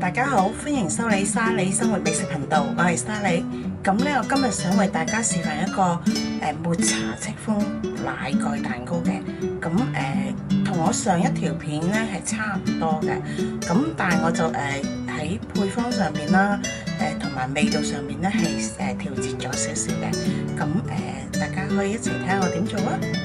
大家好，歡迎收睇沙梨生活美食頻道，我係沙梨。咁咧，我今日想為大家示範一個抹茶戚風奶蓋蛋糕嘅。咁同我上一條片咧係差唔多嘅。咁但係我就喺配方上面啦，同埋味道上面咧係調節咗少少嘅。咁大家可以一齊睇下我點做啊！